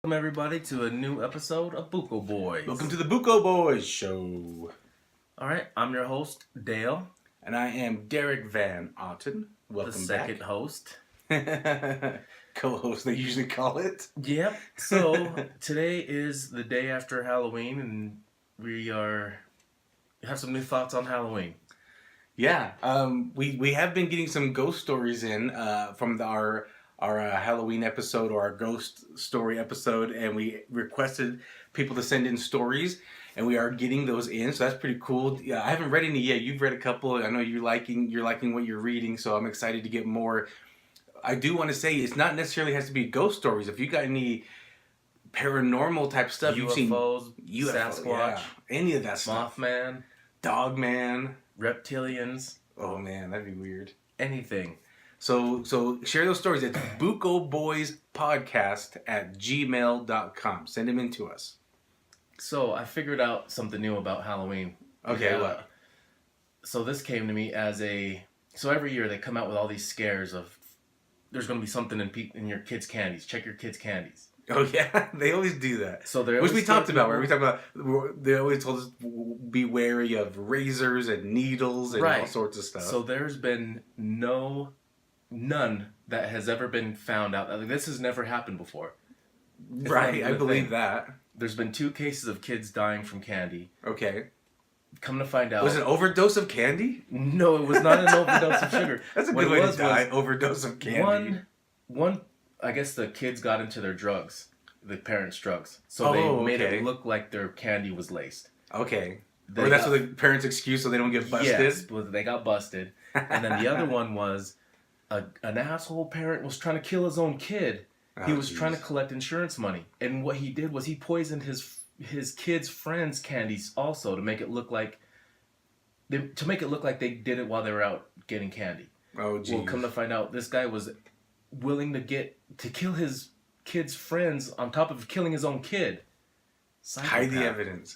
Welcome everybody to a new episode of Buko Boys. Welcome to the Buko Boys Show. All right, I'm your host, Dale. And I am Derek Van Otten. Welcome the second host. Co-host, they usually call it. Yep. So, today is the day after Halloween, and we have some new thoughts on Halloween. Yeah, we have been getting some ghost stories in from our Halloween episode or our ghost story episode, and we requested people to send in stories, and we are getting those in, so that's pretty cool. Yeah, I haven't read any yet. You've read a couple. I know you're liking what you're reading, so I'm excited to get more. I do want to say it's not necessarily has to be ghost stories. If you got any paranormal type stuff, UFOs, you've seen UFO, Sasquatch, any of that stuff, Mothman, Dogman, reptilians. Oh man, that'd be weird. Anything. So share those stories. It's bukoboyspodcast@gmail.com. Send them in to us. So I figured out something new about Halloween. Okay, what? So this came to me as so every year they come out with all these scares of there's going to be something in your kids' candies. Check your kids' candies. Oh yeah, they always do that. So which we talked about. Where we talked about, they always told us be wary of razors and needles and all sorts of stuff. So there's been none that has ever been found out. I mean, this has never happened before. Right, I believe that. There's been 2 cases of kids dying from candy. Okay. Come to find out, was it an overdose of candy? No, it was not an overdose of sugar. That's a good way to die. Overdose of candy. One. I guess the kids got into their drugs, the parents' drugs, so they made it look like their candy was laced. Okay. Or that's what the parents' excuse so they don't get busted. Yes, but they got busted. And then the other one was an asshole parent was trying to kill his own kid. He was trying to collect insurance money, and what he did was he poisoned his kids' friends' candies also to make it look like they did it while they were out getting candy. Oh, geez. Well, come to find out, this guy was willing to kill his kids' friends on top of killing his own kid. Psychopath. Hide the evidence.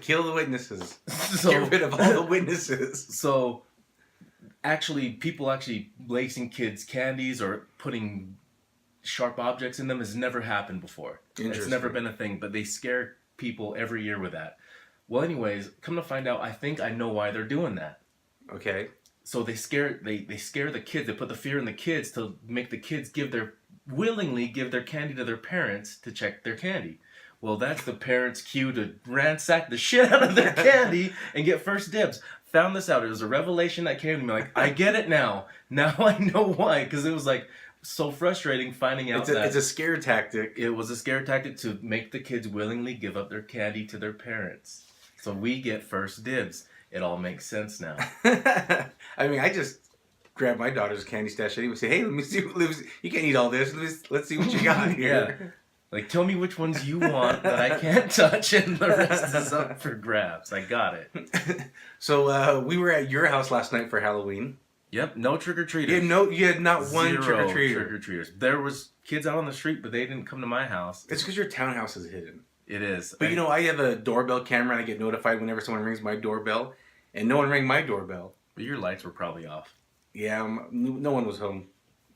Kill the witnesses. Get rid of all the witnesses. So, people lacing kids' candies or putting sharp objects in them has never happened before. It's never been a thing, but they scare people every year with that. Well, anyways, come to find out, I think I know why they're doing that. Okay. So they scare the kids. They put the fear in the kids to make the kids willingly give their candy to their parents to check their candy. Well, that's the parents' cue to ransack the shit out of their candy and get first dibs. Found this out. It was a revelation that came to me. Like, I get it now. Now I know why. Because it was like so frustrating finding out it's a scare tactic. It was a scare tactic to make the kids willingly give up their candy to their parents. So we get first dibs. It all makes sense now. I mean, I just grab my daughter's candy stash anyway and say, hey, let me see. You can't eat all this. Let's see what you got here. Yeah. Like, tell me which ones you want that I can't touch and the rest is up for grabs. I got it. So, we were at your house last night for Halloween. Yep, no trick-or-treaters. You had not one trick-or-treater. Trick-or-treaters. There was kids out on the street, but they didn't come to my house. It's because your townhouse is hidden. It is. But I have a doorbell camera and I get notified whenever someone rings my doorbell. And no one rang my doorbell. But your lights were probably off. Yeah, no one was home.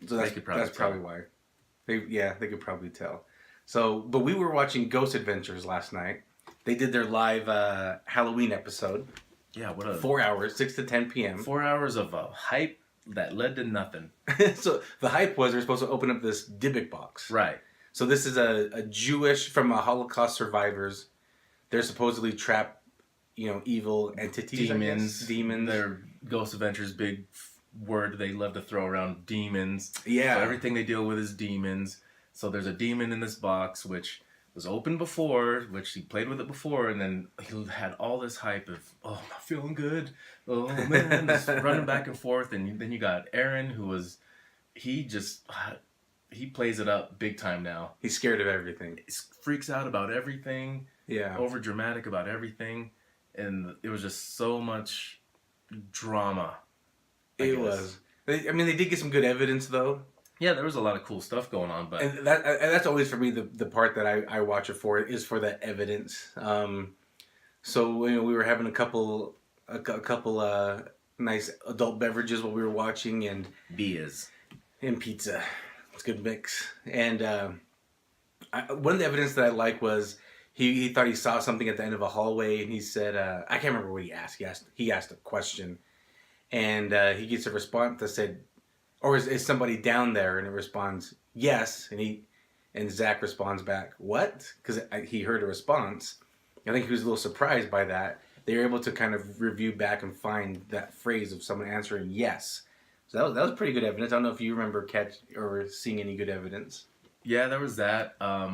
So that's probably why. They could probably tell. So, but we were watching Ghost Adventures last night. They did their live Halloween episode. Yeah, 4 hours, 6 to 10 p.m. 4 hours of hype that led to nothing. So the hype was they're supposed to open up this Dybbuk box. Right. So this is a Jewish, from a Holocaust survivors. They're supposedly trapped, evil entities. Demons. They're Ghost Adventures, big word they love to throw around. Demons. Yeah. So everything they deal with is demons. So there's a demon in this box, which was open before, which he played with it before, and then he had all this hype of, oh, I'm not feeling good. Oh, man, just running back and forth. And then you got Aaron, he plays it up big time now. He's scared of everything. He freaks out about everything. Yeah. Over dramatic about everything. And it was just so much drama. It was. I mean, they did get some good evidence, though. Yeah, there was a lot of cool stuff going on, but and that's always for me the part that I watch it for is for the evidence. So we were having a couple nice adult beverages while we were watching, and beers and pizza. It's a good mix. And One of the evidence that I like was he thought he saw something at the end of a hallway, and he said, I can't remember what he asked. He asked a question, and he gets a response that said, or is somebody down there? And it responds, yes. And Zach responds back, what? Because he heard a response. I think he was a little surprised by that. They were able to kind of review back and find that phrase of someone answering yes. So that was pretty good evidence. I don't know if you remember or seeing any good evidence. Yeah, there was that. I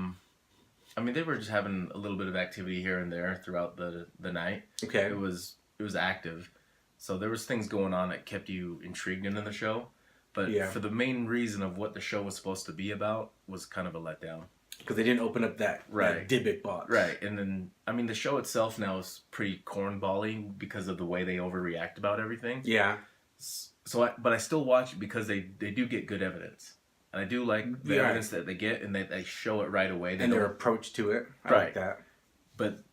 mean, they were just having a little bit of activity here and there throughout the night. Okay. It was active. So there was things going on that kept you intrigued into the show. But for the main reason of what the show was supposed to be about was kind of a letdown. Because they didn't open up that Dybbuk box. Right. And then, I mean, the show itself now is pretty cornbally because of the way they overreact about everything. Yeah. So, but I still watch it because they do get good evidence. And I do like the evidence that they get, and they show it right away. And their approach to it. I like that. But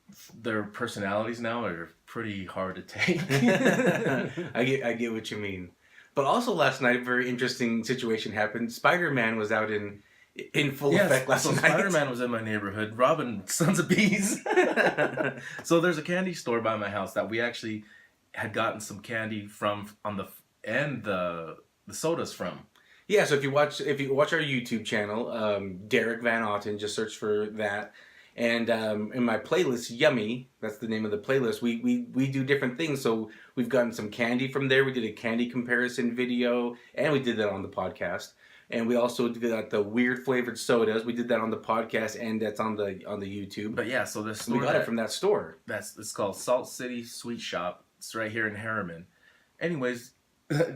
their personalities now are pretty hard to take. I get what you mean. But also last night, a very interesting situation happened. Spider-Man was out in full effect last night. Spider-Man was in my neighborhood robbing sons of bees. So there's a candy store by my house that we actually had gotten some candy from the sodas from. Yeah, so if you watch our YouTube channel, Derek Van Otten, just search for that. And in my playlist, Yummy, that's the name of the playlist, we do different things. So we've gotten some candy from there. We did a candy comparison video, and we did that on the podcast. And we also did the weird flavored sodas. We did that on the podcast, and that's on the YouTube. But yeah, so this store we got it from that store. It's called Salt City Sweet Shop. It's right here in Harriman. Anyways,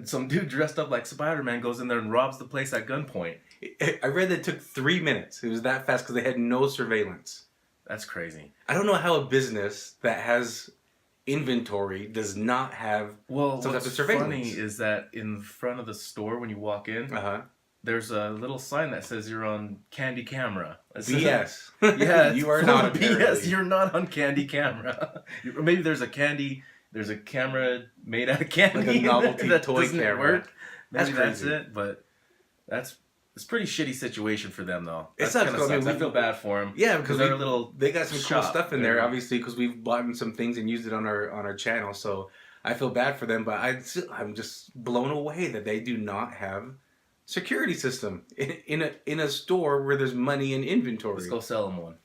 some dude dressed up like Spider-Man goes in there and robs the place at gunpoint. I read that it took 3 minutes. It was that fast because they had no surveillance. That's crazy. I don't know how a business that has inventory does not have some type of surveillance. What's funny is that in front of the store when you walk in, there's a little sign that says you're on candy camera. BS. Yeah, you are not. BS. You're not on candy camera. Maybe there's a camera made out of candy. Like a novelty that toy camera. Work. Maybe that's it, but it's a pretty shitty situation for them, though. It sucks. I feel bad for them. Yeah, because they got some cool shop stuff in there, obviously, because we've bought some things and used it on our channel. So I feel bad for them, but I'm just blown away that they do not have security system in a store where there's money and inventory. Let's go sell them one.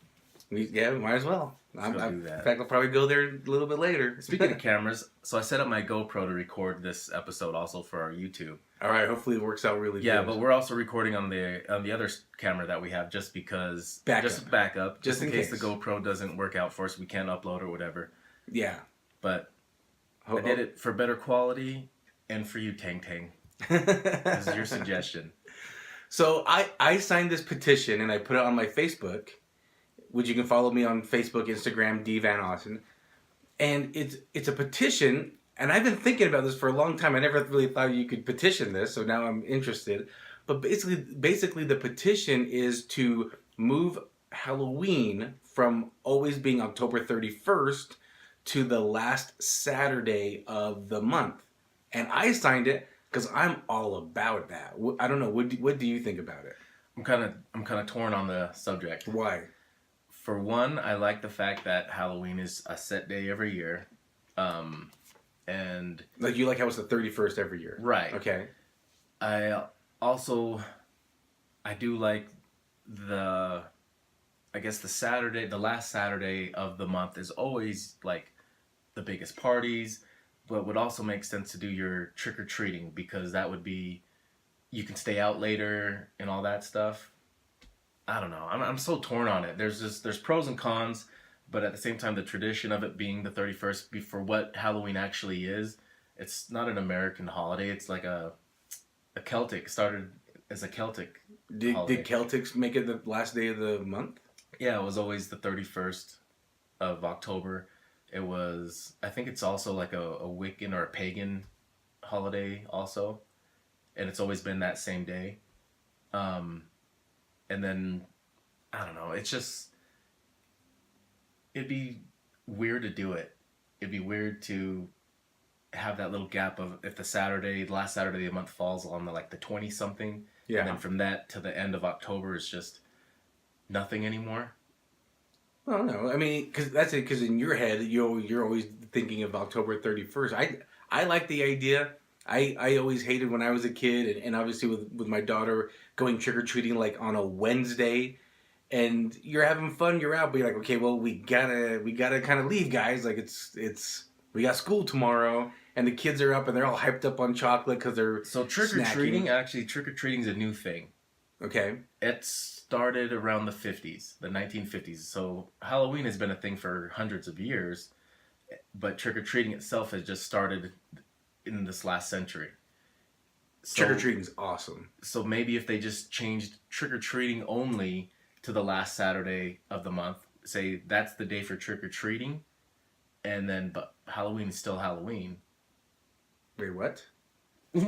We might as well. Do that. In fact, I'll probably go there a little bit later. Speaking of cameras, so I set up my GoPro to record this episode also for our YouTube. All right, hopefully it works out really good. Yeah, but we're also recording on the other camera that we have just because backup, just in case the GoPro doesn't work out for us, we can't upload or whatever. Yeah, but I did it for better quality and for you, Tang Tang. This is your suggestion. So I signed this petition and I put it on my Facebook, which you can follow me on Facebook, Instagram, D Van Otten. And it's a petition, and I've been thinking about this for a long time. I never really thought you could petition this, so now I'm interested. But basically the petition is to move Halloween from always being October 31st to the last Saturday of the month. And I signed it because I'm all about that. I don't know. What do you think about it? I'm kind of torn on the subject. Why? For one, I like the fact that Halloween is a set day every year. And like you like how it's the 31st every year. Right. Okay. I do like the last Saturday of the month is always like the biggest parties, but would also make sense to do your trick-or-treating because that would be, you can stay out later and all that stuff. I don't know. I'm so torn on it. There's pros and cons, but at the same time, the tradition of it being the 31st for what Halloween actually is, it's not an American holiday. It's like a Celtic. Started as a Celtic holiday. Did Celtics make it the last day of the month? Yeah, it was always the 31st of October. It was, I think it's also like a Wiccan or a pagan holiday also. And it's always been that same day. And then, I don't know, it's just, it'd be weird to do it. It'd be weird to have that little gap of if the last Saturday of the month falls on the 20-something. Yeah. And then from that to the end of October is just, Nothing anymore. Well, no, I mean, because that's it. Because in your head, you're always thinking of October 31st. I like the idea. I always hated when I was a kid, and obviously with my daughter going trick or treating like on a Wednesday, and you're having fun, you're out, but you're like, okay, well, we gotta kind of leave, guys. Like it's we got school tomorrow, and the kids are up and they're all hyped up on chocolate because they're So trick or treating, actually, trick or treating is a new thing. Okay. It started around the 50s, the 1950s. So Halloween has been a thing for hundreds of years, but trick or treating itself has just started in this last century. So, Trick or treating's awesome. So maybe if they just changed trick or treating only to the last Saturday of the month, say that's the day for trick or treating, and then but Halloween is still Halloween. Wait, what?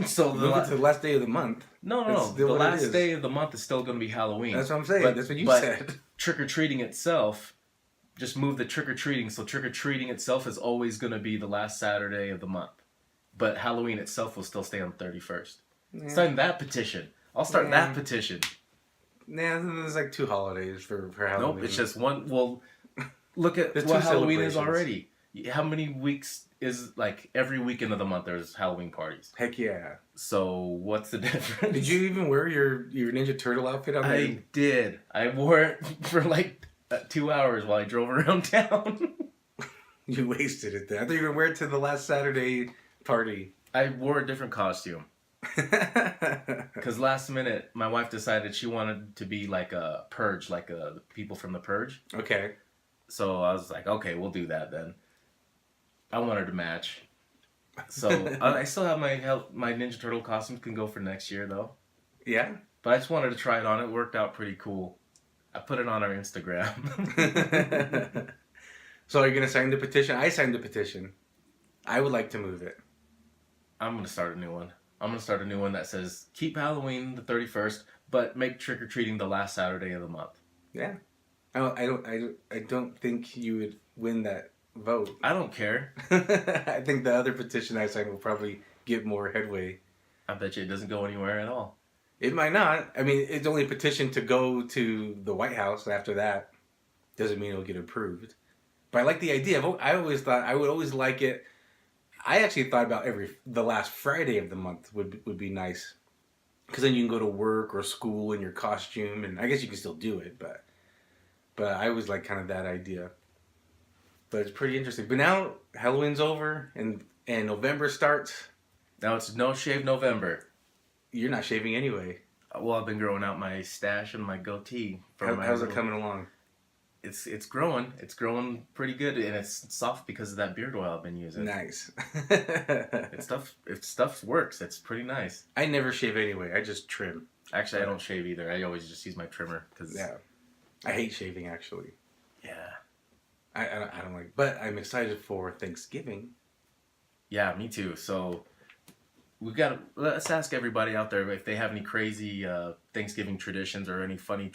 So Move it to the last day of the month. No. The last day of the month is still going to be Halloween. That's what I'm saying. That's what you said. Trick or treating itself, just move the trick or treating. So trick or treating itself is always going to be the last Saturday of the month, but Halloween itself will still stay on 31st. Yeah. Sign that petition. I'll start that petition. Nah, there's like 2 holidays for Halloween. Nope, it's just one. Well, look at what Halloween is already. How many weeks is, like, every weekend of the month there's Halloween parties? Heck yeah. So what's the difference? Did you even wear your Ninja Turtle outfit on there? I did. I wore it for like 2 hours while I drove around town. You wasted it then. I thought you were going to wear it to the last Saturday party. I wore a different costume. Because last minute, my wife decided she wanted to be like a Purge, like the people from the Purge. Okay. So I was like, okay, we'll do that then. I wanted to match. So I still have my Ninja Turtle costumes, can go for next year though. Yeah? But I just wanted to try it on. It worked out pretty cool. I put it on our Instagram. So are you going to sign the petition? I signed the petition. I would like to move it. I'm going to start a new one. I'm going to start a new one that says, keep Halloween the 31st, but make trick-or-treating the last Saturday of the month. Yeah. I don't think you would win that vote. I don't care. I think the other petition I signed will probably get more headway. I bet you it doesn't go anywhere at all. It might not. I mean, it's only a petition to go to the White House after that. Doesn't mean it'll get approved. But I like the idea. I always thought I would always like it. I actually thought about the last Friday of the month would be nice. Because then you can go to work or school in your costume. And I guess you can still do it. But I always like kind of that idea. But it's pretty interesting. But now Halloween's over and November starts. Now it's No Shave November. You're not shaving anyway. Well, I've been growing out my stash and my goatee. How's it coming along? It's growing. It's growing pretty good, and it's soft because of that beard oil I've been using. Nice. If stuff works, it's pretty nice. I never shave anyway. I just trim. Actually, I don't shave either. I always just use my trimmer. Yeah. I hate shaving, actually. Yeah. I don't like, but I'm excited for Thanksgiving. Yeah, me too. So let's ask everybody out there if they have any crazy Thanksgiving traditions or any funny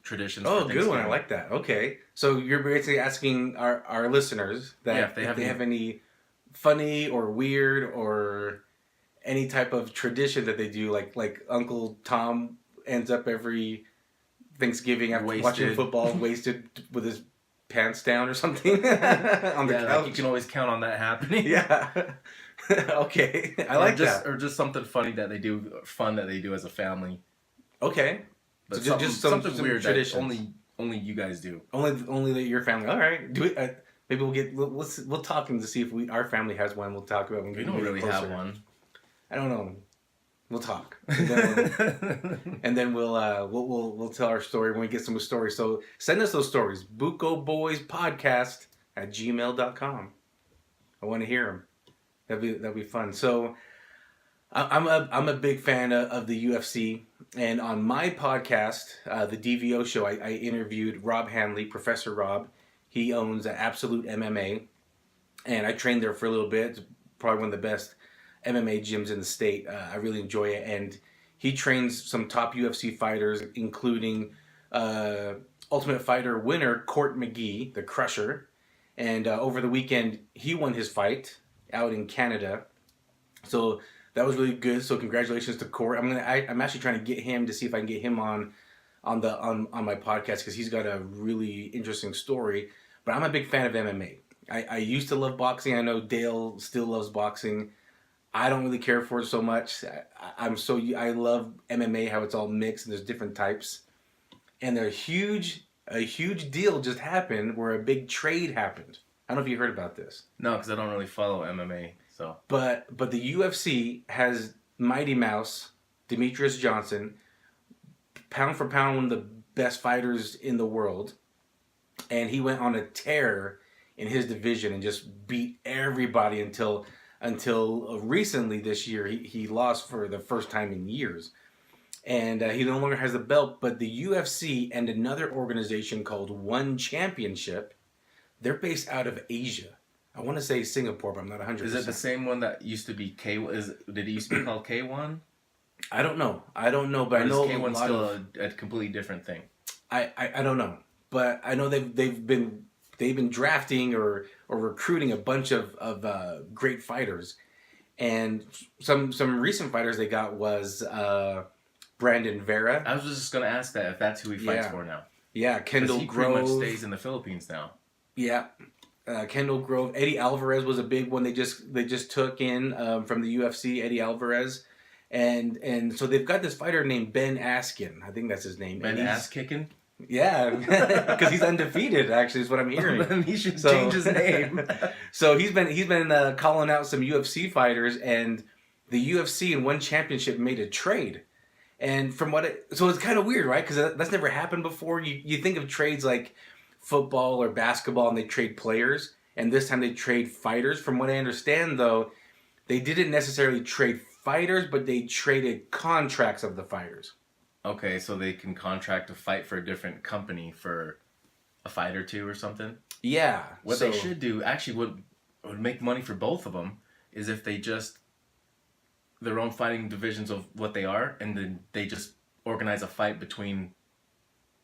traditions. Oh, good one. I like that. Okay. So you're basically asking our listeners that if they have any funny or weird or any type of tradition that they do, like Uncle Tom ends up every Thanksgiving after watching football wasted with his pants down or something on the couch. Like you can always count on that happening. Yeah. Okay. I like that. Or just something funny that they do, fun that they do as a family. Okay. But so just something weird traditions. That only you guys do. Only your family. All right. Do it. Maybe we'll talk to see if our family has one. We'll talk about. We don't really have one. I don't know. We'll talk, and then we'll tell our story when we get some stories. So send us those stories. Buko Boys Podcast at gmail.com. I want to hear them. That'd be fun. So I'm a big fan of the UFC, and on my podcast, the DVO Show, I interviewed Rob Hanley, Professor Rob. He owns Absolute MMA, and I trained there for a little bit. It's probably one of the best MMA gyms in the state. I really enjoy it, and he trains some top UFC fighters, including Ultimate Fighter winner Court McGee, the Crusher. And over the weekend, he won his fight out in Canada. So that was really good. So congratulations to Court. I'm actually trying to get him to see if I can get him on on my podcast because he's got a really interesting story. But I'm a big fan of MMA. I used to love boxing. I know Dale still loves boxing. I don't really care for it so much. I love MMA, how it's all mixed and there's different types. And a huge deal just happened where a big trade happened. I don't know if you heard about this. No, because I don't really follow MMA. So, but the UFC has Mighty Mouse, Demetrius Johnson, pound for pound one of the best fighters in the world, and he went on a tear in his division and just beat everybody until recently this year he lost for the first time in years, and he no longer has the belt. But the UFC and another organization called One Championship, they're based out of Asia. I want to say Singapore, but I'm not 100%. Is it the same one that used to be K? Did it used to be called K1? I don't know, but I know K1 still a completely different thing. I don't know, but I know they've been drafting or recruiting a bunch of great fighters, and some recent fighters they got was Brandon Vera. I was just gonna ask that if that's who he fights for now. Yeah, Kendall he Grove. pretty much stays in the Philippines now. Yeah. Kendall Grove, Eddie Alvarez was a big one. They just took in from the UFC, Eddie Alvarez, and so they've got this fighter named Ben Askren. I think that's his name. Ben Ass Kicking. Yeah, because he's undefeated. Actually, is what I'm hearing. He should change his name. So he's been calling out some UFC fighters, and the UFC and One Championship made a trade. And so it's kind of weird, right? Because that's never happened before. You think of trades like football or basketball and they trade players, and this time they trade fighters. From what I understand, though, they didn't necessarily trade fighters, but they traded contracts of the fighters. Okay, so they can contract to fight for a different company for a fight or two or something? Yeah. What they should do, actually what would make money for both of them, is if they just their own fighting divisions of what they are, and then they just organize a fight between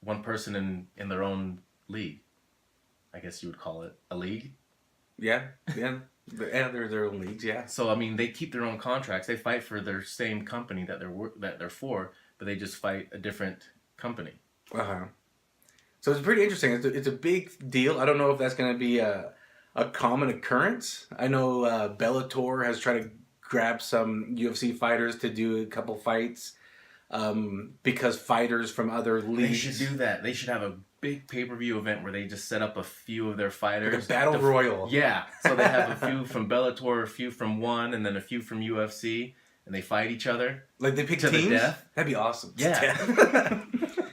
one person in their own league. I guess you would call it a league. Yeah. They're their own leagues. Yeah. So I mean, they keep their own contracts. They fight for their same company that they're for, but they just fight a different company. So it's pretty interesting. It's a big deal. I don't know if that's going to be a common occurrence. I know Bellator has tried to grab some UFC fighters to do a couple fights because fighters from other leagues. They should do that. They should have a big pay-per-view event where they just set up a few of their fighters. Like a battle royal. Yeah. So they have a few from Bellator, a few from One, and then a few from UFC, and they fight each other. Like they pick to teams? The death. That'd be awesome. Yeah.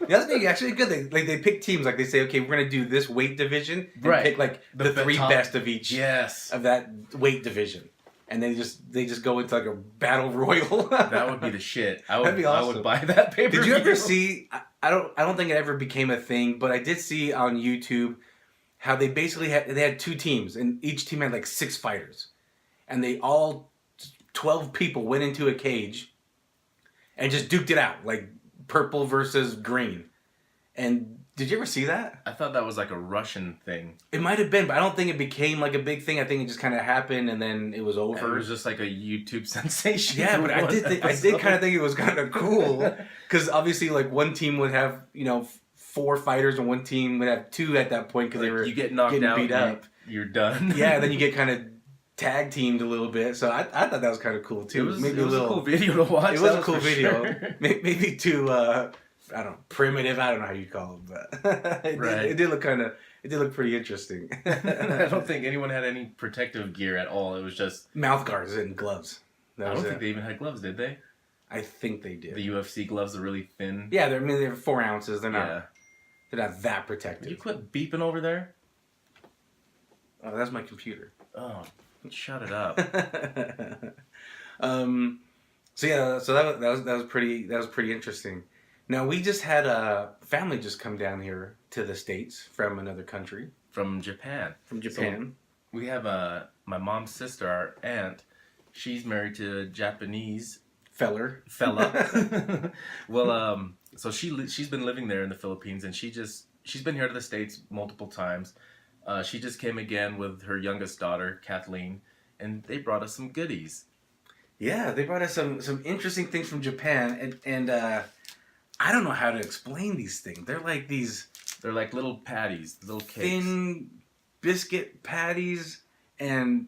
That's actually good. They pick teams. Like they say, okay, we're going to do this weight division. And pick like the three best of each. Yes. Of that weight division. And they just go into like a battle royal. That would be the shit. That'd be awesome. I would buy that pay-per-view. Did you ever see? I don't think it ever became a thing, but I did see on YouTube how they basically had two teams, and each team had like 6 fighters, and they all 12 people went into a cage and just duked it out, like purple versus green. And did you ever see that? I thought that was like a Russian thing. It might have been, but I don't think it became like a big thing. I think it just kind of happened and then it was over. It was just like a YouTube sensation. Yeah, but I did kind of think it was kind of cool because obviously, like one team would have 4 fighters and one team would have 2 at that point because they were you get knocked out, beat up. You're done. Yeah, then you get kind of tag teamed a little bit. So I thought that was kind of cool too. It was a cool video to watch. It was a cool video. Sure. Maybe too I don't know, primitive. I don't know how you call them, but it did look pretty interesting. I don't think anyone had any protective gear at all. It was just mouth guards and gloves. I don't think they even had gloves, did they? I think they did. The UFC gloves are really thin. Yeah, they're 4 ounces. They're not that protective. You quit beeping over there? Oh, that's my computer. Oh, shut it up. So that was pretty interesting. Now we just had a family just come down here to the States from another country. From Japan. So we have my mom's sister, our aunt. She's married to a Japanese fella. Well, so she's been living there in the Philippines, and she's been here to the States multiple times. She just came again with her youngest daughter, Kathleen, and they brought us some goodies. Yeah, they brought us some interesting things from Japan, and I don't know how to explain these things. They're like these... They're like little patties, little cakes. Thin biscuit patties and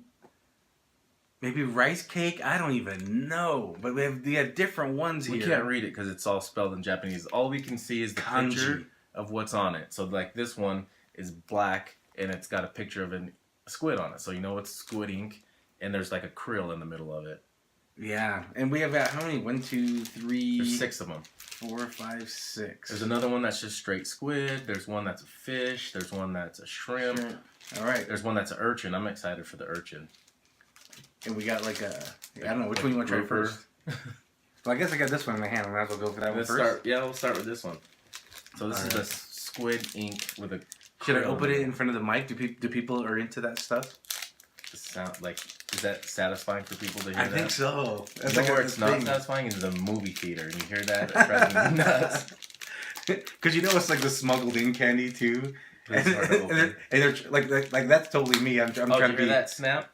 maybe rice cake. I don't even know. But we have different ones here. We can't read it because it's all spelled in Japanese. All we can see is the picture Kanji of what's on it. So like this one is black and it's got a picture of a squid on it. So you know it's squid ink, and there's like a krill in the middle of it. Yeah, and we have how many? 1, 2, 3. There's 6 of them. 4, 5, 6. There's another one that's just straight squid. There's one that's a fish. There's one that's a shrimp. All right. There's one that's an urchin. I'm excited for the urchin. And we got like a... I don't know. Which one you want to try first? Well, I guess I got this one in my hand. I might as well go for that one first. We'll start with this one. So this is the squid ink with a... Should I open it in front of the mic? Do people are into that stuff? Sound like, is that satisfying for people to hear that? I think so. That's like where it's not satisfying is the movie theater, and you hear that, it drives me nuts. Because you know it's like the smuggled in candy too, It's hard to open. and they're like that's totally me. I'm trying to be that snap.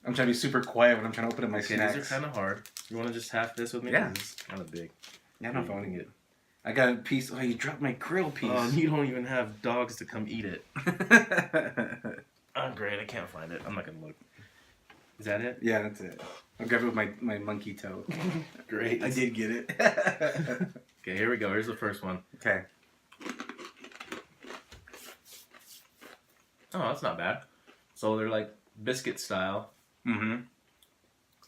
I'm trying to be super quiet when I'm trying to open up my Okay, snacks. these are kind of hard. You want to just half this with me? Yeah. It's kind of big. Yeah, I don't know if I want to get. I got a piece. Oh, you dropped my krill piece. You don't even have dogs to come eat it. Oh, great. I can't find it. I'm not going to look. Is that it? Yeah, that's it. I'll grab it with my monkey toe. Great. I did get it. Okay, here we go. Here's the first one. Okay. Oh, that's not bad. So they're like biscuit style. Mm-hmm.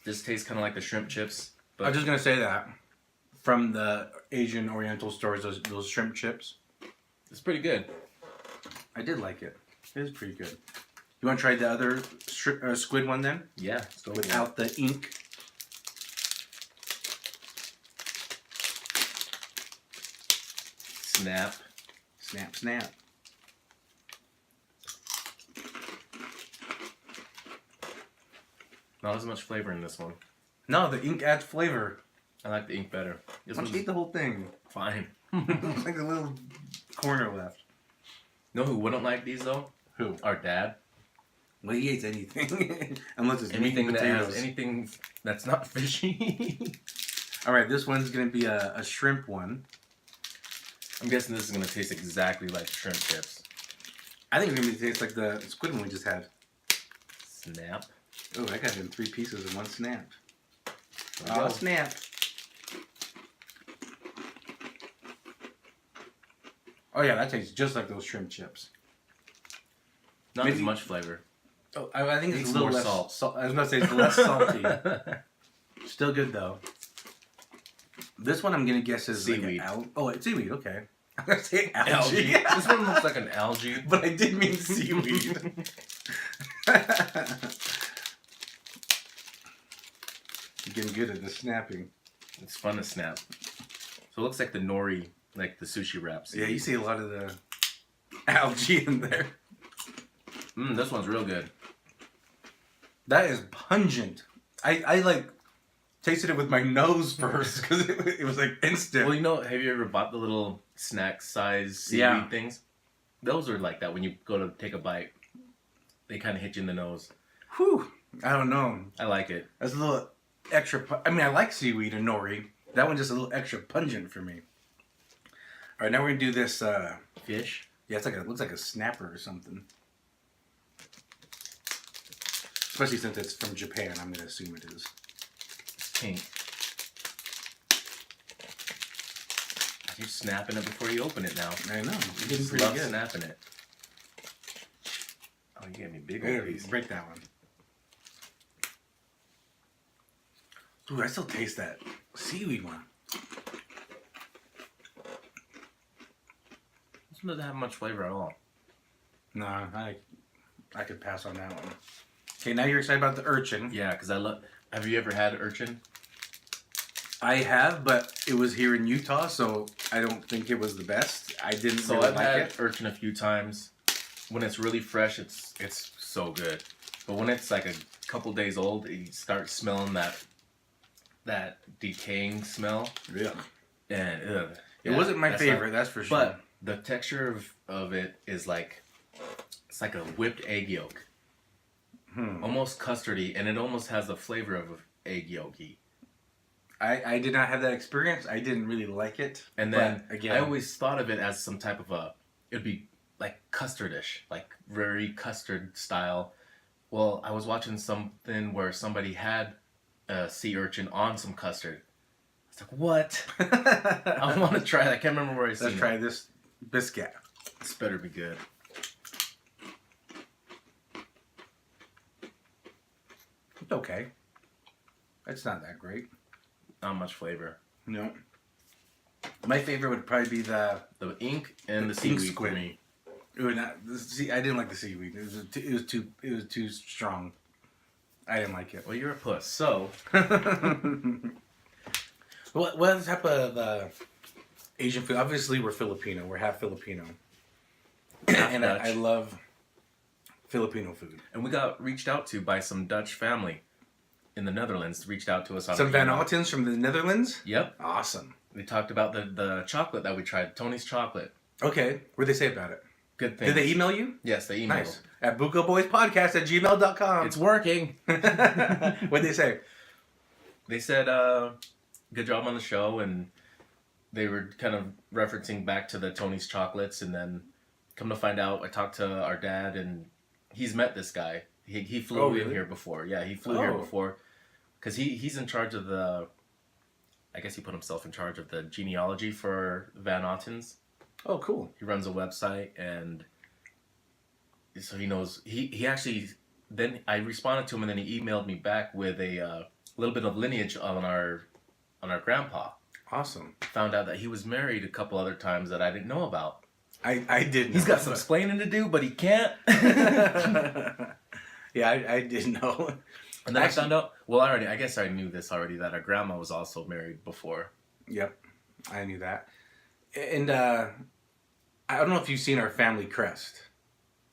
This tastes kind of like the shrimp chips. I was just gonna say that from the Asian Oriental stores, those shrimp chips. It's pretty good. I did like it. It is pretty good. You want to try the other squid one then? Yeah. Let's go Without the ink. Snap. Snap, snap. Not as much flavor in this one. No, the ink adds flavor. I like the ink better. This Why don't one's you eat the whole thing? fine. It's like a little corner left. Know who wouldn't like these though? Who? Our dad. Well, he eats anything. Unless it's Anything meat and that potatoes. has anything that's not fishy. All right, this one's going to be a shrimp one. I'm guessing this is gonna taste exactly like shrimp chips. I think it's going to taste like the squid one we just had. Snap. Oh, I got it in 3 pieces in one snap. There we Oh, go. snap. Oh, yeah, that tastes just like those shrimp chips. Not Maybe- as much flavor. Oh, I think it's Needs a little more less salt. I was going to say it's less salty. Still good, though. This one I'm going to guess is Seaweed. Like it's seaweed, okay. I'm going to say algae. This one looks like an algae. But I did mean seaweed. You're getting good at the snapping. It's fun to snap. So it looks like the nori, like the sushi wraps. Yeah, you see a lot of the algae in there. This one's real good. That is pungent. I like tasted it with my nose first because it was like instant. Well, you know, have you ever bought the little snack size seaweed Yeah. things? Those are like that when you go to take a bite. They kind of hit you in the nose. Whew. I don't know. I like it. That's a little extra. I mean, I like seaweed and nori. That one's just a little extra pungent for me. All right, now we're gonna do this. Fish. Yeah, it's like it looks like a snapper or something. Especially since it's from Japan, I'm gonna assume it is. It's pink. You're snapping it before you open it now. I know. You You're getting just pretty love good. snapping it. Oh, you gave me big Here, old piece. break that one. Ooh, I still taste that seaweed one. This one doesn't have much flavor at all. No, I could pass on that one. Okay, now you're excited about the urchin. Yeah, because I love... Have you ever had urchin? I have, but it was here in Utah, so I don't think it was the best. I didn't So really I've like had it. urchin a few times. When it's really fresh, it's so good. But when it's like a couple days old, you start smelling that decaying smell. Yeah. And It wasn't my that's favorite, not- that's for sure. But the texture of it is like, it's like a whipped egg yolk. Almost custardy, and it almost has the flavor of egg yolky. I did not have that experience. I didn't really like it. And then again, I always thought of it as some type of it'd be like custardish, like very custard style. Well, I was watching something where somebody had a sea urchin on some custard. I was like, what? I want to try that. I can't remember where I seen it. Let's try this biscuit. This better be good. It's okay. It's not that great. Not much flavor. No. My favorite would probably be the ink and the ink seaweed squid. for me. I didn't like the seaweed. It was too strong. I didn't like it. Well, you're a puss. So, what type of Asian food? Obviously, we're Filipino. We're half Filipino, and I love Filipino food. and we got reached out to by some Dutch family in the Netherlands. Reached out to us on Some Van email. Ottens from the Netherlands. Yep. Awesome. They talked about the chocolate that we tried, Tony's chocolate. Okay, what'd they say about it? Good thing. Did they email you? Yes, they emailed. Nice. At bukoboyspodcast@gmail.com. It's working. What'd they say? They said, good job on the show, and they were kind of referencing back to the Tony's chocolates, and then come to find out, I talked to our dad, and he's met this guy. He flew in here before. Yeah, he flew here before, because he's in charge of I guess he put himself in charge of the genealogy for Van Ottens. Oh, cool. He runs a website, and so he knows. He actually, then I responded to him, and then he emailed me back with a little bit of lineage on our grandpa. Awesome. Found out that he was married a couple other times that I didn't know about. I did know. He's got some explaining to do, but he can't. Yeah, I didn't know. And then I found out, well, I guess I knew this already, that our grandma was also married before. Yep, I knew that. And I don't know if you've seen our family crest.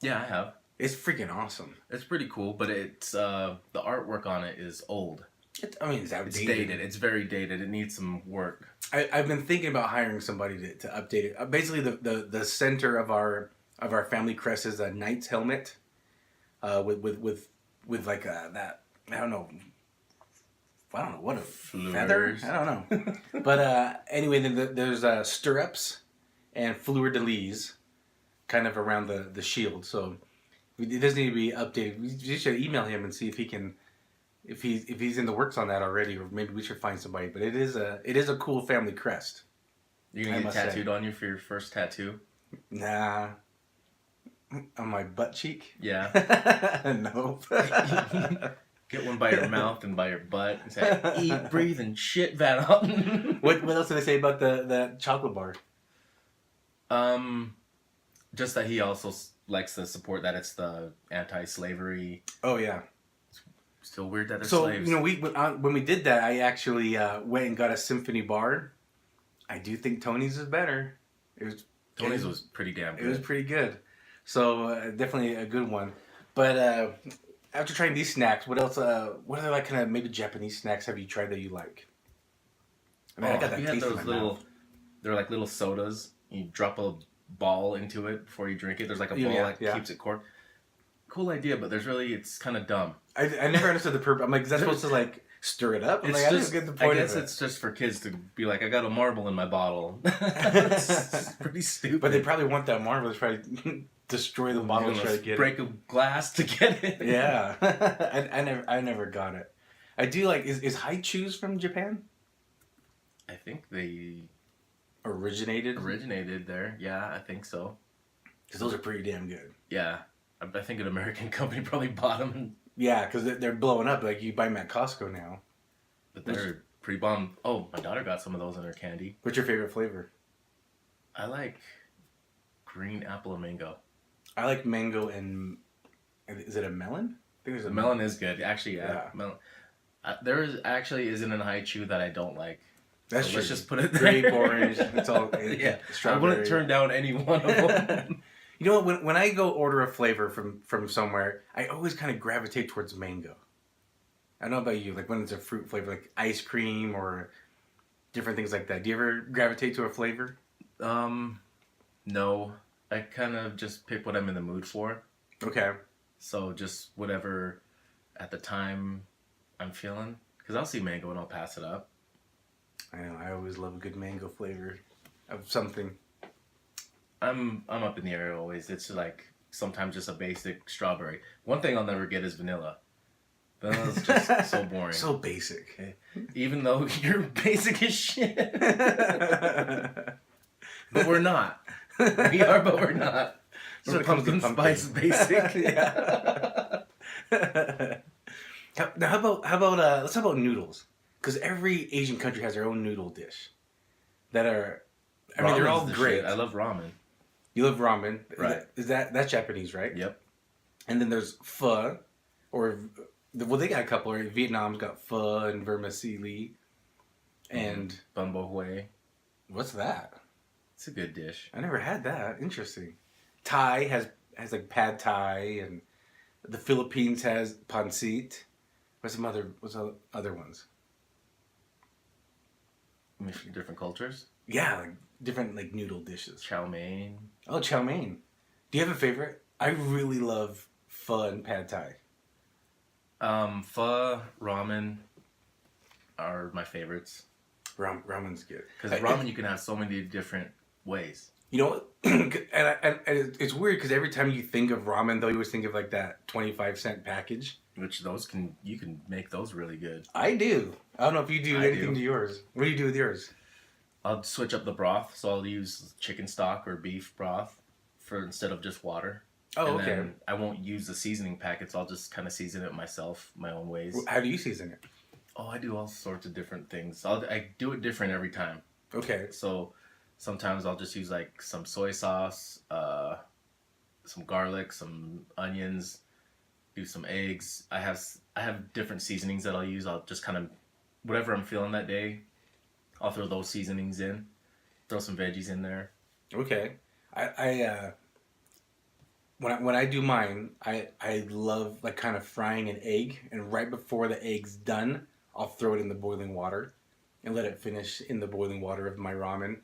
Yeah, I have. It's freaking awesome. It's pretty cool, but it's the artwork on it is old. It's outdated. It's dated. It's very dated. It needs some work. I've been thinking about hiring somebody to update it. Basically, the center of our family crest is a knight's helmet, with like that. I don't know what a feather. I don't know. But anyway, then there's stirrups and fleur de lis, kind of around the shield. So it does need to be updated. We just should email him and see if he can. If he's in the works on that already, or maybe we should find somebody. But it is a cool family crest. You're gonna get tattooed on you for your first tattoo? Nah. On my butt cheek? Yeah. No. Get one by your mouth and by your butt. And say, eat, breathe, and shit, Van Otten. What else did they say about the chocolate bar? Just that he also likes to support that it's the anti-slavery. Oh yeah. Still weird that they're So slaves. when we did that, I actually went and got a symphony bar. I do think Tony's is better. Tony's was pretty damn good. It was pretty good. So definitely a good one. But after trying these snacks, what else? What other like kind of maybe Japanese snacks have you tried that you like? I mean, I got that you had taste in those my mouth. they're like little sodas. You drop a ball into it before you drink it. There's like a ball that keeps it corked. Cool idea, but it's kind of dumb. I never understood the purpose. I'm like, is that supposed to like stir it up? I'm like, I didn't get the point I guess of it. it's just for kids to be like, I got a marble in my bottle. It's pretty stupid. But they probably want that marble to try to destroy the bottle to try to get break a glass to get it. Yeah. I never got it. I do like, is Haichus from Japan? I think they originated there. Yeah, I think so. Because those are pretty damn good. Yeah. I think an American company probably bought them. Yeah, because they're blowing up. Like, you buy them at Costco now. But they're pretty bomb. Oh, my daughter got some of those in her candy. What's your favorite flavor? I like green apple and mango. I like mango and... Is it a melon? I think there's The melon is good. Actually, yeah. Melon. There isn't an Haichu that I don't like. That's so true. Let's just put it there. Grape, orange. It's all... Yeah. Strawberry. I wouldn't turn down any one of them. You know what? When I go order a flavor from somewhere, I always kind of gravitate towards mango. I don't know about you, like when it's a fruit flavor, like ice cream or different things like that. Do you ever gravitate to a flavor? No. I kind of just pick what I'm in the mood for. Okay. So just whatever at the time I'm feeling. Because I'll see mango and I'll pass it up. I know. I always love a good mango flavor of something. I'm up in the air always. It's like sometimes just a basic strawberry. One thing I'll never get is vanilla. Vanilla's just so boring. So basic. Okay. Even though you're basic as shit. But we're not. We are, but we're not. We're pumpkin spice basic. Yeah. Now, how about let's talk about noodles, because every Asian country has their own noodle dish that are. I mean, they're all great. Shit. I love ramen. You love ramen, right? That's Japanese, right? Yep. And then there's pho, or well, they got a couple. Right? Vietnam's got pho and vermicelli, and bun bo hue. What's that? It's a good dish. I never had that. Interesting. Thai has like pad Thai, and the Philippines has pancit. What's the other ones? Different cultures. Yeah, like different like noodle dishes. Chow mein. Oh, chow mein. Do you have a favorite? I really love pho and pad Thai. Pho, ramen are my favorites. Ramen's good. Because ramen you can have so many different ways. You know what? and it's weird because every time you think of ramen, though, you always think of like that 25-cent package. Which you can make those really good. I do. I don't know if you do anything to yours. What do you do with yours? I'll switch up the broth, so I'll use chicken stock or beef broth instead of just water. Oh, and okay. Then I won't use the seasoning packets. I'll just kind of season it myself, my own ways. How do you season it? Oh, I do all sorts of different things. I do it different every time. Okay. So sometimes I'll just use like some soy sauce, some garlic, some onions, do some eggs. I have different seasonings that I'll use. I'll just kind of whatever I'm feeling that day, I'll throw those seasonings in. Throw some veggies in there. Okay. When I do mine, I love like kind of frying an egg, and right before the egg's done, I'll throw it in the boiling water and let it finish in the boiling water of my ramen.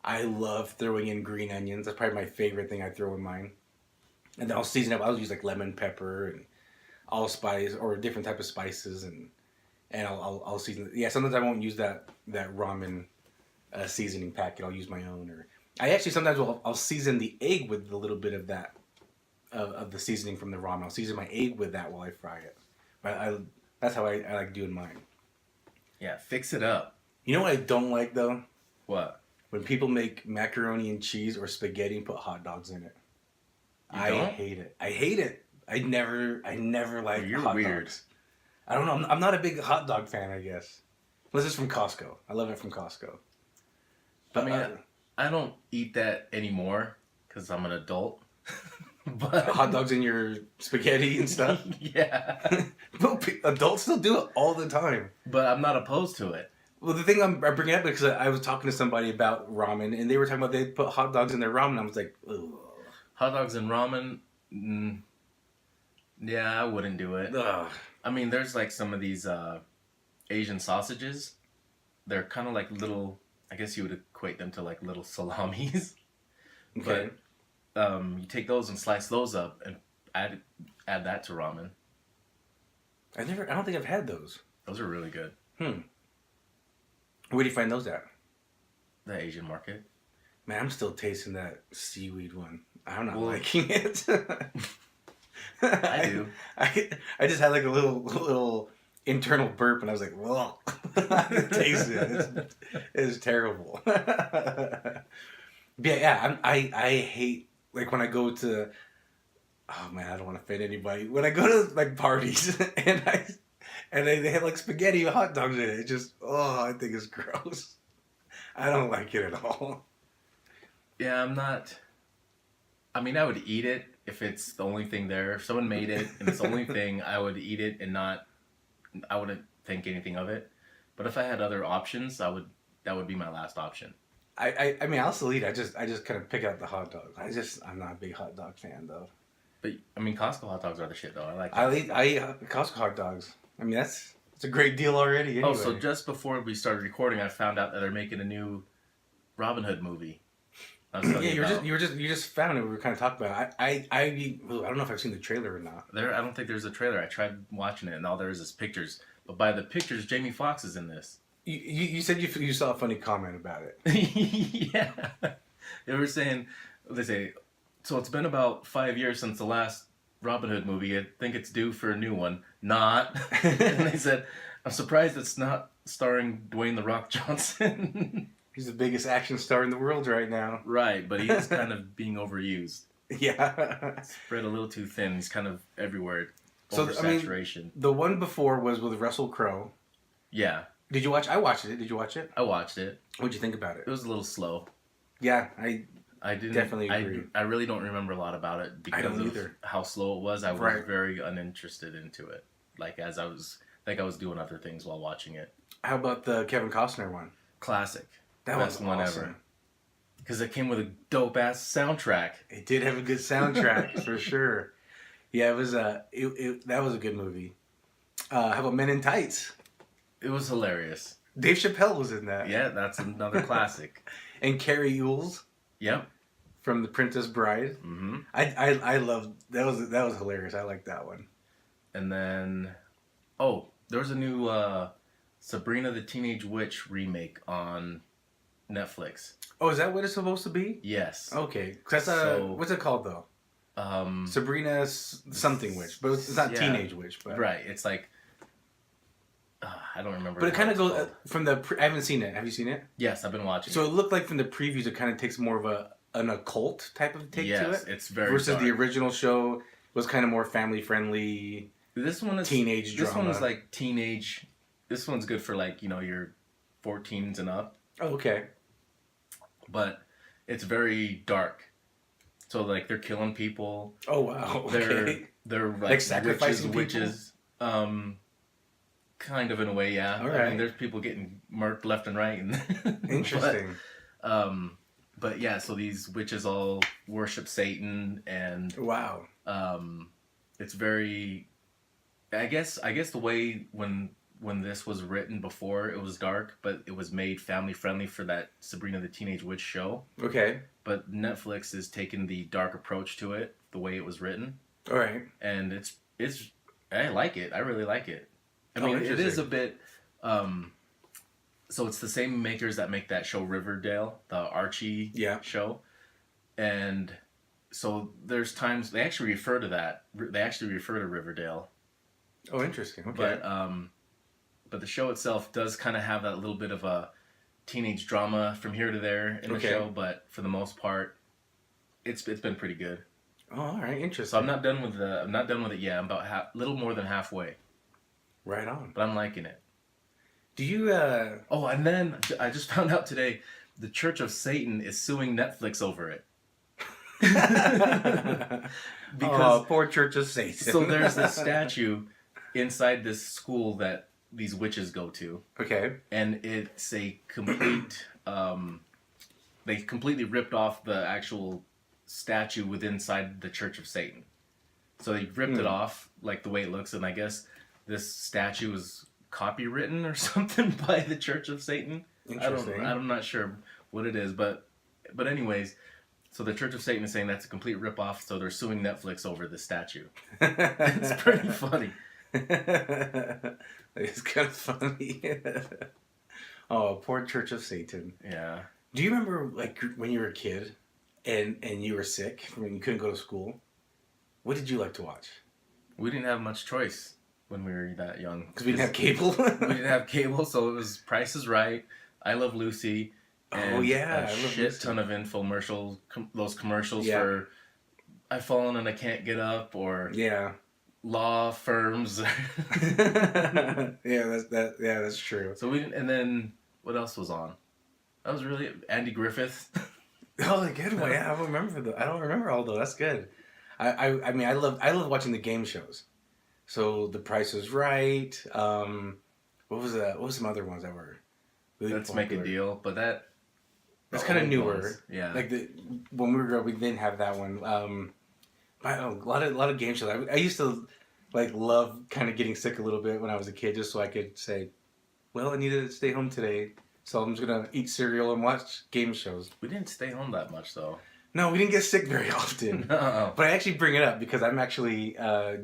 I love throwing in green onions. That's probably my favorite thing I throw in mine. And then I'll season it. I'll use like lemon pepper and allspice or different type of spices, and I'll season it. Yeah, sometimes I won't use that ramen seasoning packet. I'll use my own. Or I actually sometimes I'll season the egg with a little bit of that of the seasoning from the ramen. I'll season my egg with that while I fry it. But that's how I like doing mine. Yeah, fix it up. You know what I don't like though? What? When people make macaroni and cheese or spaghetti and put hot dogs in it. I hate it. I hate it. I never like hot dogs. I don't know. I'm not a big hot dog fan, I guess. Unless it's from Costco. I love it from Costco. But I mean, I don't eat that anymore because I'm an adult. But hot dogs in your spaghetti and stuff? Yeah. Adults still do it all the time. But I'm not opposed to it. Well, the thing I'm bringing up is because I was talking to somebody about ramen, and they were talking about they put hot dogs in their ramen. I was like, ugh. Hot dogs and ramen? Yeah, I wouldn't do it. Ugh. I mean, there's like some of these Asian sausages. They're kind of like little, I guess you would equate them to like little salamis. Okay. But you take those and slice those up and add that to ramen. I don't think I've had those. Those are really good. Where do you find those at? The Asian market. Man, I'm still tasting that seaweed one. I'm not liking it. I do. I just had like a little internal burp, and I was like, "Whoa!" I can taste it. It's terrible. Yeah. I hate like when I go to. Oh man, I don't want to offend anybody. When I go to like parties and they have like spaghetti and hot dogs in it, it's just I think it's gross. I don't like it at all. Yeah, I'm not. I mean, I would eat it if it's the only thing there. If someone made it and it's the only thing, I would eat it and I wouldn't think anything of it. But if I had other options, that would be my last option. I mean, I'll still eat it. I just kind of pick out the hot dog. I'm not a big hot dog fan though. But I mean, Costco hot dogs are the shit though. I eat Costco hot dogs. I mean, it's a great deal already. Anyway. Oh, so just before we started recording, I found out that they're making a new Robin Hood movie. Yeah, you just found it. We were kind of talking about it. I don't know if I've seen the trailer or not. I don't think there's a trailer. I tried watching it, and all there is pictures. But by the pictures, Jamie Foxx is in this. You said you saw a funny comment about it. Yeah. They were saying, they say, so it's been about 5 years since the last Robin Hood movie. I think it's due for a new one. Not. And they said, I'm surprised it's not starring Dwayne The Rock Johnson. He's the biggest action star in the world right now. Right, but he is kind of being overused. Yeah. Spread a little too thin. He's kind of everywhere. So, Oversaturation. the one before was with Russell Crowe. Yeah. Did you watch? I watched it. Did you watch it? I watched it. What'd you think about it? It was a little slow. Yeah, I didn't definitely agree. I really don't remember a lot about it because of either. how slow it was. I was very uninterested into it. Like I was doing other things while watching it. How about the Kevin Costner one? Classic. That Best was one awesome. ever. Because it came with a dope ass soundtrack. It did have a good soundtrack for sure. Yeah, it was that was a good movie. How about Men in Tights? It was hilarious. Dave Chappelle was in that. Yeah, that's another classic. And Carrie Ewells. Yep. From The Princess Bride. Mm-hmm. I loved that was hilarious. I liked that one. And then, there was a new Sabrina the Teenage Witch remake on Netflix. Oh, is that what it's supposed to be? Yes. Okay. That's what's it called though? Sabrina something witch, but it's not teenage witch. But right, it's like I don't remember. But it kind of goes from the. I haven't seen it. Have you seen it? Yes, I've been watching. So it looked like from the previews, it kind of takes more of an occult type of take to it. Yes, it's very versus dark. The original show was kind of more family friendly. This one is teenage drama. This one's like teenage. This one's good for like your 14s and up. Oh, okay. But it's very dark. So like they're killing people. Oh wow. Okay. They're like sacrificing witches. Kind of in a way, yeah. All right. I mean, there's people getting murked left and right. Interesting. But yeah, so these witches all worship Satan, and wow. It's very. I guess the way when this was written before, it was dark, but it was made family friendly for that Sabrina the Teenage Witch show. Okay. But Netflix is taking the dark approach to it, the way it was written. All right. And it's I like it. I really like it. I mean, it is a bit. So it's the same makers that make that show Riverdale, the Archie show, and so there's times they actually refer to that. They actually refer to Riverdale. Oh, interesting. Okay. But the show itself does kind of have that little bit of a teenage drama from here to there in the show. But for the most part, it's been pretty good. Oh, all right, interesting. So I'm not done with it yet. I'm about little more than halfway. Right on. But I'm liking it. Do you? Oh, and then I just found out today, the Church of Satan is suing Netflix over it. Because poor Church of Satan. So there's this statue inside this school that these witches go to. Okay. And it's a complete. They completely ripped off the actual statue within inside the Church of Satan. So they ripped it off like the way it looks, and I guess this statue is copywritten or something by the Church of Satan. Interesting. I'm not sure what it is, but anyways, so the Church of Satan is saying that's a complete ripoff, so they're suing Netflix over the statue. It's pretty funny. It's kind of funny. Oh, poor Church of Satan. Yeah. Do you remember like when you were a kid and you were sick when you couldn't go to school? What did you like to watch? We didn't have much choice when we were that young. Because we didn't have cable? We didn't have cable, so it was Price is Right, I Love Lucy, and a shit ton of infomercials, those commercials for I've fallen and I can't get up, or law firms. That's true. So we didn't, and then what else was on? That was really Andy Griffith. Oh, the good one. Yeah, I don't remember all those. That's good. I mean, I love watching the game shows. So The Price is Right. What was that? What was some other ones that were? Really Let's Make a Deal, but that's kind of newer. Ones. Yeah. Like when we were growing up, we didn't have that one. But a lot of game shows. I used to like love kind of getting sick a little bit when I was a kid, just so I could say, well, I needed to stay home today, so I'm just gonna eat cereal and watch game shows. We didn't stay home that much though. No, we didn't get sick very often. No. But I actually bring it up because I'm actually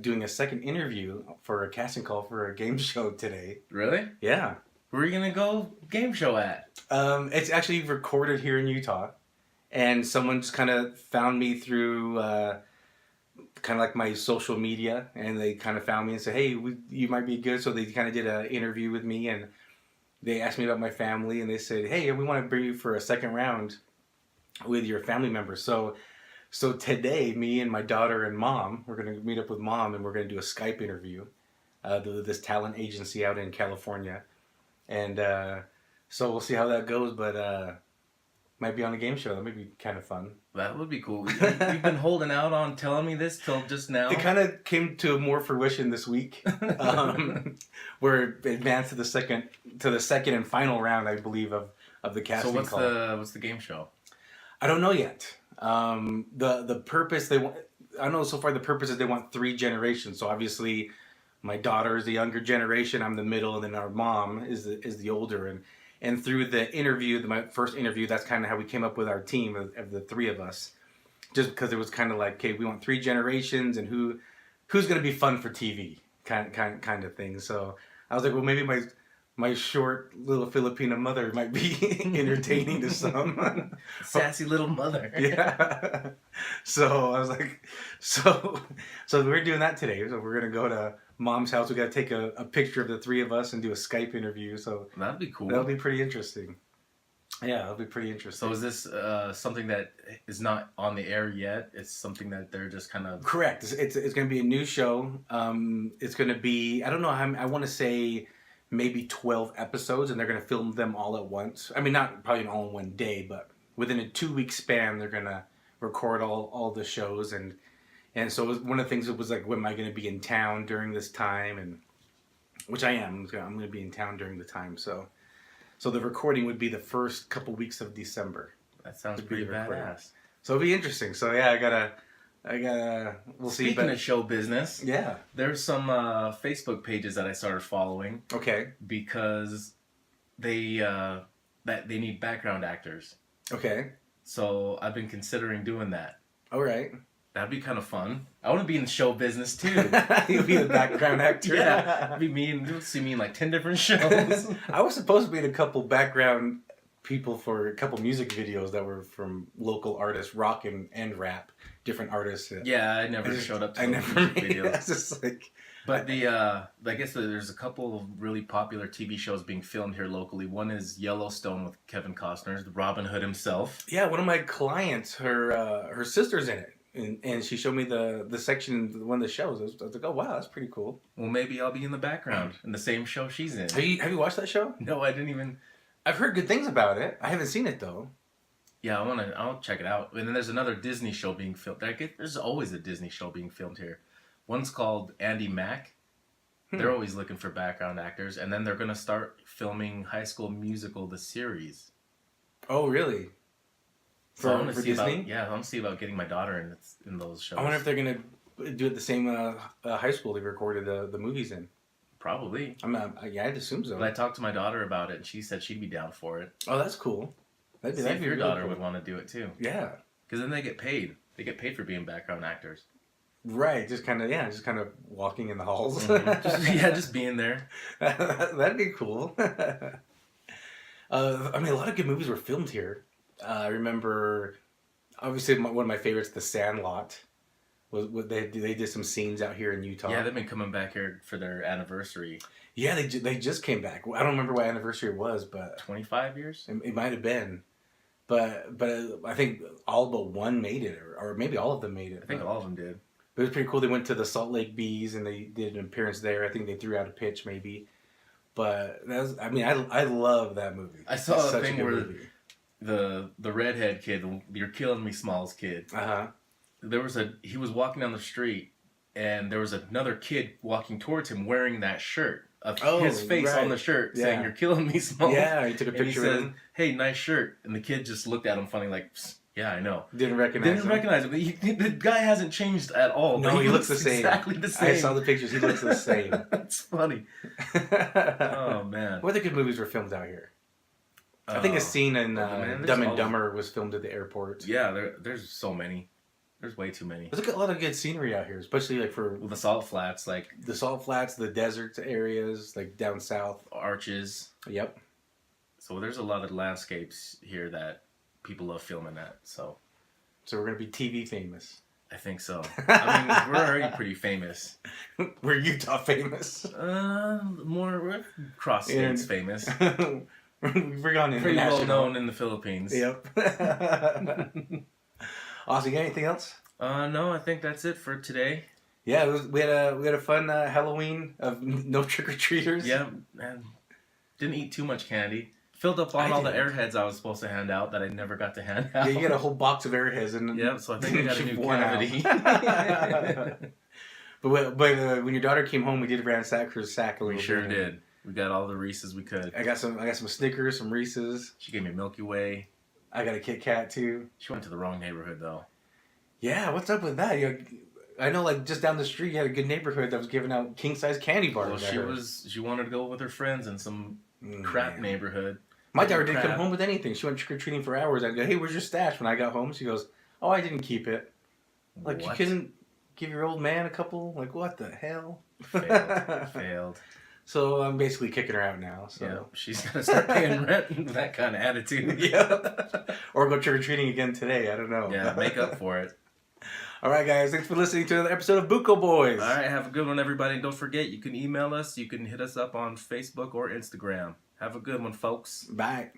doing a second interview for a casting call for a game show today. Really? Yeah. Where are you gonna go game show at? It's actually recorded here in Utah, and someone just kind of found me through kind of like my social media, and they kind of found me and said, "Hey, you might be good." So they kind of did an interview with me, and they asked me about my family, and they said, "Hey, we want to bring you for a second round with your family members." So today, me and my daughter and mom, we're gonna meet up with mom, and we're gonna do a Skype interview. This talent agency out in California, and so we'll see how that goes. But might be on a game show. That might be kind of fun. That would be cool. You've been holding out on telling me this till just now. It kind of came to more fruition this week. We're advanced to the second and final round, I believe, of the casting call. So what's the game show? I don't know yet. The purpose they want. I know so far the purpose is they want 3 generations. So obviously, my daughter is the younger generation. I'm the middle, and then our mom is the older. And through the interview, my first interview, that's kind of how we came up with our team of the 3 of us. Just because it was kind of like, okay, we want 3 generations, and who's going to be fun for TV, kind of thing. So I was like, well, maybe my short little Filipino mother might be entertaining to some. Sassy little mother. Yeah. So I was like, so we're doing that today. So we're gonna go to mom's house. We got to take a picture of the 3 of us and do a Skype interview. So that'd be cool. That'll be pretty interesting. Yeah, that'll be pretty interesting. So is this something that is not on the air yet? It's something that they're just kind of... Correct. It's going to be a new show. It's going to be, I don't know, I want to say maybe 12 episodes, and they're going to film them all at once. I mean, not probably all in one day, but within a 2-week span, they're going to record all the shows. And so one of the things, it was like, when am I going to be in town during this time? And which I am. I'm going to be in town during the time. So the recording would be the first couple weeks of December. That sounds pretty badass. So it'll be interesting. So yeah, I gotta, we'll see. Speaking of show business, yeah, there's some Facebook pages that I started following. Okay. Because they need background actors. Okay. So I've been considering doing that. All right. That'd be kind of fun. I want to be in the show business too. You'll be the background actor. Yeah, it'd be me, and you'll see me in like 10 different shows. I was supposed to be in a couple background people for a couple music videos that were from local artists, rock and rap, different artists. Yeah, I never showed up to those music videos. It's just like, but I guess there's a couple of really popular TV shows being filmed here locally. One is Yellowstone with Kevin Costner, Robin Hood himself. Yeah, one of my clients, her sister's in it. And she showed me the section, one of the shows. I was like, oh, wow, that's pretty cool. Well, maybe I'll be in the background in the same show she's in. Have you watched that show? No, I didn't even. I've heard good things about it. I haven't seen it, though. Yeah, I'll check it out. And then there's another Disney show being filmed. There's always a Disney show being filmed here. One's called Andy Mack. They're always looking for background actors. And then they're going to start filming High School Musical, the series. Oh, really? So I want to see Disney? I want to see about getting my daughter in those shows. I wonder if they're going to do it the same high school they recorded the movies in. Probably. Yeah, I'd assume so. But I talked to my daughter about it, and she said she'd be down for it. Oh, that's cool. That'd be your daughter would want to do it too. Yeah. Because then they get paid. They get paid for being background actors. Right. Just kind of walking in the halls. Mm-hmm. just being there. That'd be cool. I mean, a lot of good movies were filmed here. I remember, obviously, one of my favorites, The Sandlot. They did some scenes out here in Utah. Yeah, they've been coming back here for their anniversary. Yeah, they just came back. I don't remember what anniversary it was, but 25 years. It might have been, but I think all but one made it, or maybe all of them made it. I think all of them did. But it was pretty cool. They went to the Salt Lake Bees and they did an appearance there. I think they threw out a pitch maybe, but I love that movie. I saw a thing where the redhead kid, "You're Killing Me, Smalls" kid. He was walking down the street, and there was another kid walking towards him wearing that shirt of his face on the shirt, saying, "You're killing me, Smalls." Yeah, he took a picture of him. "Hey, nice shirt," and the kid just looked at him funny, like, "Yeah, I know." Didn't recognize him. The guy hasn't changed at all. No, he looks the same. Exactly the same. I saw the pictures. He looks the same. That's funny. Oh man. What other good movies were filmed out here? I think a scene in Dumb and Dumber was filmed at the airport. Yeah, there's so many. There's way too many. There's a lot of good scenery out here, especially like for the Salt Flats, the Salt Flats, the desert areas, like down south. Arches. Yep. So there's a lot of landscapes here that people love filming at. So we're gonna be TV famous. I think so. I mean, we're already pretty famous. We're Utah famous. More cross states famous. We're going international. Pretty well known in the Philippines. Yep. Austin, you got anything else? No, I think that's it for today. Yeah, we had a fun Halloween of no trick or treaters. Yeah, and didn't eat too much candy. Filled up on all the airheads I was supposed to hand out that I never got to hand out. Yeah, you got a whole box of airheads, and yeah, so I think I got a new cavity. but when your daughter came home, we did ransack her sack a little bit. We sure did. We got all the Reese's we could. I got some Snickers, some Reese's. She gave me Milky Way. I got a Kit Kat too. She went to the wrong neighborhood though. Yeah, what's up with that? I know, like just down the street, you had a good neighborhood that was giving out king size candy bars. Well, she wanted to go with her friends in some crap neighborhood. My daughter didn't come home with anything. She went trick or treating for hours. I'd go, "Hey, where's your stash?" When I got home, she goes, "Oh, I didn't keep it." Like, what? You couldn't give your old man a couple? Like, what the hell? Failed. So I'm basically kicking her out now. So yeah, she's gonna start paying rent with that kind of attitude. Yeah. Or go trick or treating again today. I don't know. Yeah, make up for it. All right, guys. Thanks for listening to another episode of Buko Boys. All right, have a good one, everybody. And don't forget, you can email us. You can hit us up on Facebook or Instagram. Have a good one, folks. Bye.